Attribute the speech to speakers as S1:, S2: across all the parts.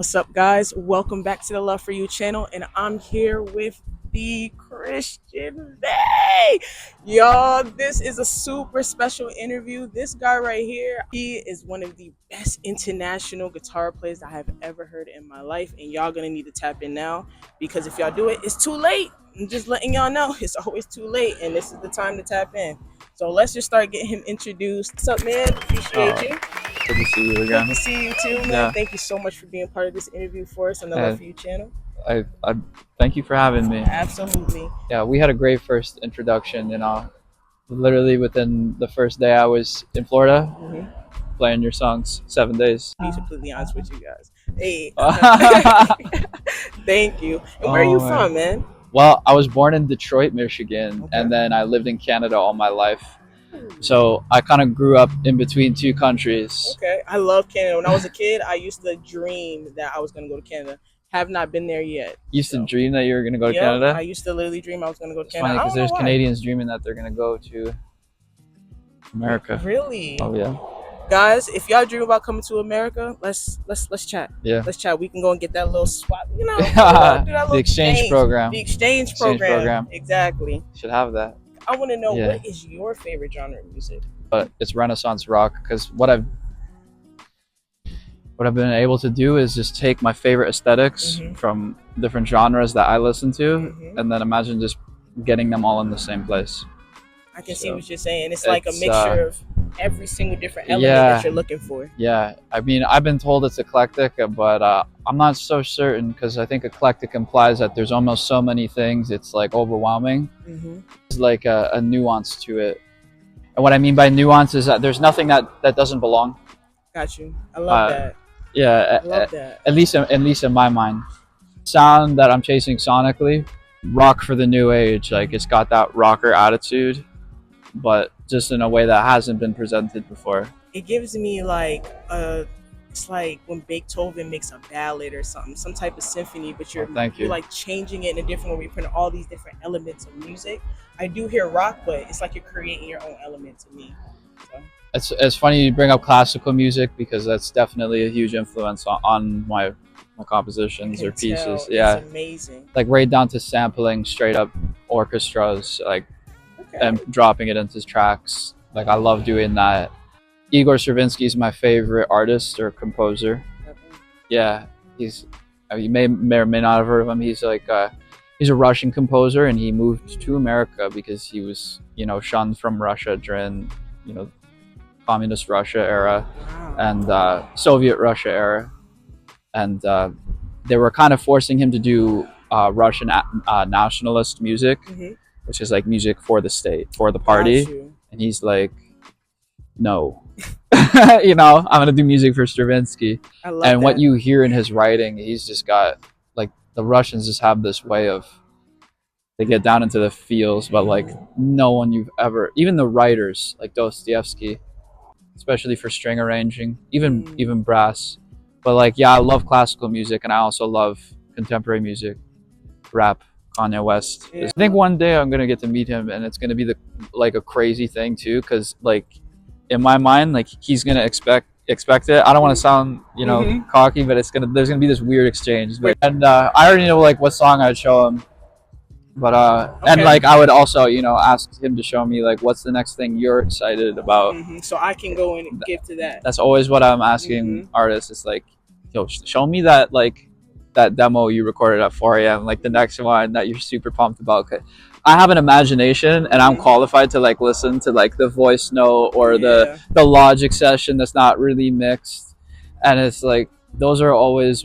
S1: What's up, guys? Welcome back to the Love for You channel, and I'm here with the Christian Vegh. Y'all, this is a super special interview. This guy right here, he is one of the best international guitar players I have ever heard in my life, and y'all gonna need to tap in now because if y'all do it, it's too late. I'm just letting y'all know it's always too late, and this is the time to tap in. So let's just start getting him introduced. What's up, man? Appreciate you.
S2: Good to see you again.
S1: Good to see you too, man.
S2: Yeah.
S1: Thank you so much for being part of this interview for us on the Love for You channel.
S2: I thank you for having me.
S1: Absolutely.
S2: Yeah, we had a great first introduction, literally within the first day I was in Florida playing your songs 7 days.
S1: To be completely honest with you guys. Hey. Thank you. And where are you from, man?
S2: Well, I was born in Detroit, Michigan, and then I lived in Canada all my life. So I kind of grew up in between two countries.
S1: Okay, I love Canada. When I was a kid, I used to dream that I was going to go to Canada. Have not been there yet.
S2: Used to dream that you were going to go to Canada?
S1: I used to literally dream I was going to go to
S2: it's
S1: Canada.
S2: Funny because there's Canadians dreaming that they're going to go to America.
S1: Really?
S2: Oh yeah.
S1: Guys, if y'all dream about coming to America, let's chat.
S2: Yeah.
S1: Let's chat. We can go and get that little swap. You know,
S2: the exchange program.
S1: The exchange program. Exactly.
S2: Should have that.
S1: I want to know what is your favorite genre of music?
S2: But it's Renaissance rock because what I've been able to do is just take my favorite aesthetics from different genres that I listen to, and then imagine just getting them all in the same place.
S1: I can see what you're saying. It's like a mixture of every single different element that you're looking for.
S2: Yeah, I mean, I've been told it's eclectic, but I'm not so certain because I think eclectic implies that there's almost so many things. It's like overwhelming. It's like a nuance to it. And what I mean by nuance is that there's nothing that doesn't belong.
S1: Got you. I love that.
S2: Yeah,
S1: I love that.
S2: At least in my mind. Sound that I'm chasing sonically, rock for the new age. Like it's got that rocker attitude, but just in a way that hasn't been presented before.
S1: It gives me like it's like when Beethoven makes a ballad or something, some type of symphony, but you're like changing it in a different way. You're putting all these different elements of music. I do hear rock, but it's like you're creating your own element to me. So.
S2: It's funny you bring up classical music because that's definitely a huge influence on my compositions or pieces. Yeah,
S1: it's amazing.
S2: Like right down to sampling straight up orchestras, like and dropping it into tracks. Like I love doing that. Igor Stravinsky is my favorite artist or composer. Yeah, you may or may not have heard of him. He's like he's a Russian composer, and he moved to America because he was shunned from Russia during communist Russia era and Soviet Russia era, and they were kind of forcing him to do Russian nationalist music, which is like music for the state, for the party. And he's like, no, I'm gonna do music for Stravinsky. And what you hear in his writing, he's just got like, the Russians just have this way of, they get down into the feels, but like no one you've ever, even the writers like Dostoevsky, especially for string arranging, even brass. But like, yeah, I love classical music, and I also love contemporary music, rap, Kanye West. I think one day I'm gonna get to meet him, and it's gonna be like a crazy thing too, because like in my mind, like he's gonna expect it. I don't want to sound cocky, but there's gonna be this weird exchange. And I already know like what song I'd show him, but and like I would also ask him to show me like what's the next thing you're excited about,
S1: so I can go and give to that.
S2: That's always what I'm asking artists. It's like, yo, show me that that demo you recorded at 4 a.m. like the next one that you're super pumped about. I have an imagination, and I'm qualified to like listen to like the voice note or the Logic session that's not really mixed, and it's like those are always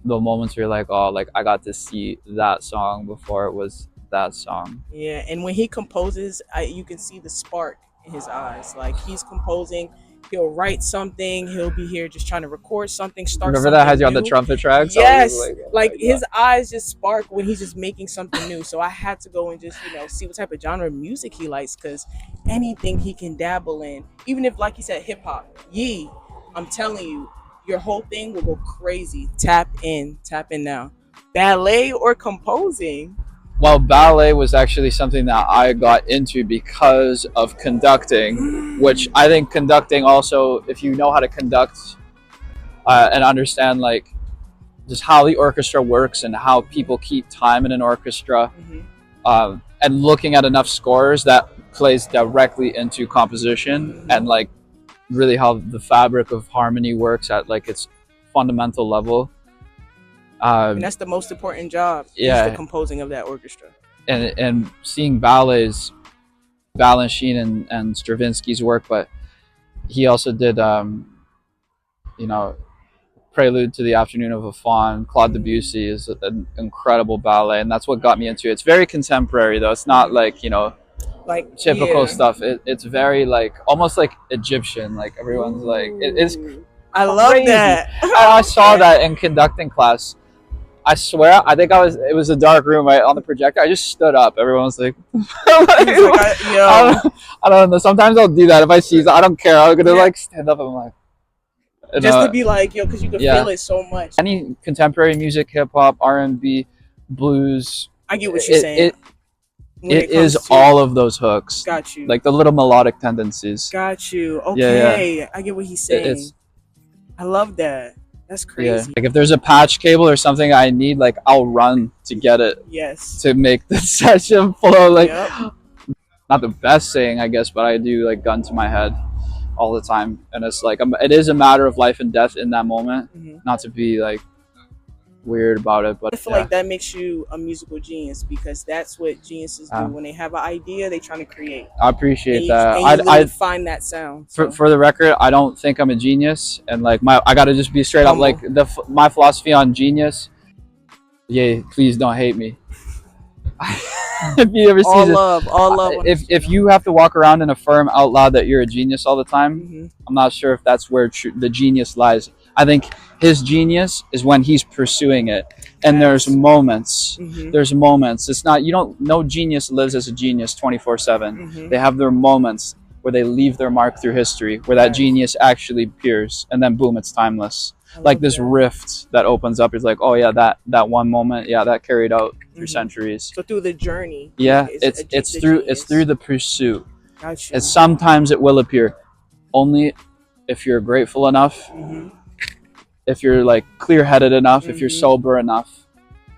S2: the moments where you're like, oh, like I got to see that song before it was that song.
S1: Yeah, and when he composes, you can see the spark in his eyes. Like he's composing, he'll write something, he'll be here just trying to record something,
S2: Remember that had you on the trumpet tracks?
S1: Yes, like his eyes just spark when he's just making something new. So I had to go and just see what type of genre of music he likes, because anything he can dabble in, even if like he said hip-hop, I'm telling you, your whole thing will go crazy. Tap in now. Ballet or composing?
S2: Well, ballet was actually something that I got into because of conducting, which I think conducting also, if you know how to conduct and understand like just how the orchestra works and how people keep time in an orchestra, and looking at enough scores that plays directly into composition, and like really how the fabric of harmony works at like its fundamental level.
S1: And that's the most important job.
S2: Yeah,
S1: is the composing of that orchestra.
S2: And seeing ballets, Balanchine and Stravinsky's work, but he also did you know, Prelude to the Afternoon of a Faun. Claude Debussy is an incredible ballet, and that's what got me into it. It's very contemporary though. It's not like, you know, like typical stuff. It's very like almost like Egyptian. Like everyone's like it is.
S1: I love that.
S2: I saw that in conducting class. I swear, I think it was a dark room right on the projector. I just stood up. Everyone's like, I don't know. Sometimes I'll do that if I see. I don't care. I'm gonna like stand up and I'm like,
S1: just to be like, yo, because you can feel it so much.
S2: Any contemporary music, hip hop, R&B, blues.
S1: I get what you're saying.
S2: It is all of those hooks.
S1: Got you.
S2: Like the little melodic tendencies.
S1: Got you. Okay, I get what he's saying. I love that. That's crazy.
S2: Yeah. Like if there's a patch cable or something I need, like I'll run to get it.
S1: Yes.
S2: To make the session flow. Like, not the best saying, I guess, but I do like gun to my head all the time, and it's like it is a matter of life and death in that moment. Not to be like weird about it, but
S1: I feel like that makes you a musical genius, because that's what geniuses do. When they have an idea, they trying to create.
S2: I appreciate that.
S1: I find that sound.
S2: So. For the record, I don't think I'm a genius, and like I gotta just be straight up. Like my philosophy on genius. Yeah, please don't hate me. If you ever see
S1: all love.
S2: If you have to walk around and affirm out loud that you're a genius all the time, I'm not sure if that's where the genius lies. I think his genius is when he's pursuing it, and there's moments. There's moments. It's not no genius lives as a genius 24/7. They have their moments where they leave their mark through history, where that genius actually appears, and then boom, it's timeless. Like this rift that opens up is like, oh yeah, that one moment, yeah, that carried out through centuries.
S1: So through the journey,
S2: it's through the pursuit.
S1: Gotcha.
S2: And sometimes it will appear, only if you're grateful enough, if you're like clear-headed enough, if you're sober enough,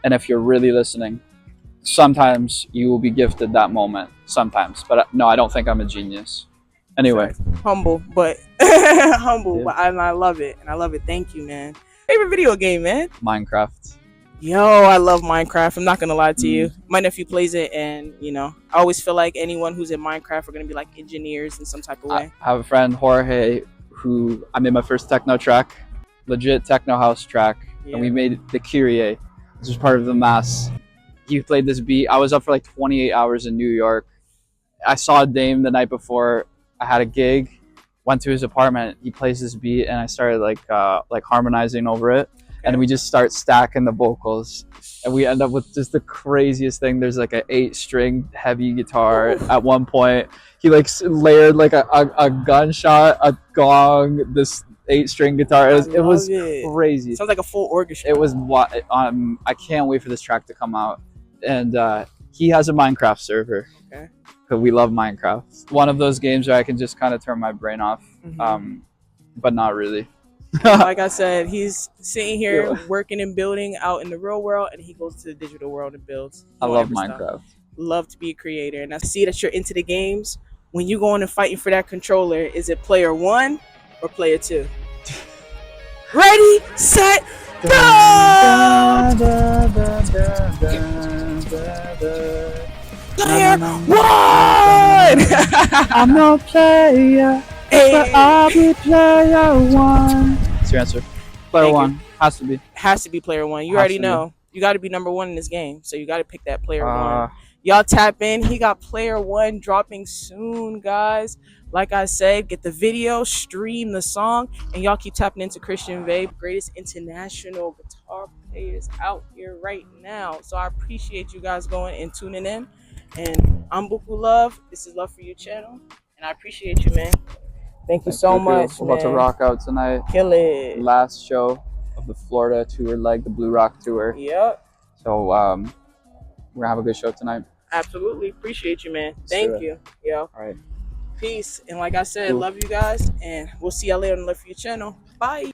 S2: and if you're really listening. Sometimes you will be gifted that moment. Sometimes, but no, I don't think I'm a genius. Anyway,
S1: humble, but humble, but I love it, and I love it. Thank you, man. Favorite video game, man?
S2: Minecraft.
S1: Yo, I love Minecraft. I'm not gonna lie to you. My nephew plays it, and you know, I always feel like anyone who's in Minecraft are gonna be like engineers in some type of way.
S2: I have a friend, Jorge, who I made my first techno track, legit techno house track, and we made the Kyrie. This was part of the mass. He played this beat. I was up for like 28 hours in New York. I saw Dame the night before. I had a gig, went to his apartment. He plays this beat, and I started like harmonizing over it, and we just start stacking the vocals, and we end up with just the craziest thing. There's like an 8-string heavy guitar. At one point. He like layered like a gunshot, a gong, this 8-string guitar. It was crazy.
S1: Sounds like a full orchestra.
S2: It was what I can't wait for this track to come out, and he has a Minecraft server. Because we love Minecraft. One of those games where I can just kind of turn my brain off, but not really.
S1: Like I said, he's sitting here working and building out in the real world, and he goes to the digital world and builds.
S2: I love Minecraft.
S1: Love to be a creator, and I see that you're into the games. When you go on and fighting for that controller, is it player 1 or player 2? Ready, set, go! Player 1!
S2: I'm no player, but I'll be player 1. That's your answer. Player 1 has to be.
S1: Has to be player 1. You already know. You got to be number 1 in this game, so you got to pick that player 1. Y'all tap in. He got player 1 dropping soon, guys. Like I said, get the video, stream the song, and y'all keep tapping into Christian Vegh, greatest international guitar players out here right now. So I appreciate you guys going and tuning in. And I'm Buku Love. This is Love For You channel, and I appreciate you, man. Thank you so much.
S2: We're about to rock out tonight.
S1: Kill it.
S2: Last show of the Florida tour, like the Blue Rock tour.
S1: Yep.
S2: So we're gonna have a good show tonight.
S1: Absolutely. Appreciate you, man. Thank you. Yo.
S2: All right.
S1: Peace. And like I said, love you guys, and we'll see y'all later on the Love For You channel. Bye.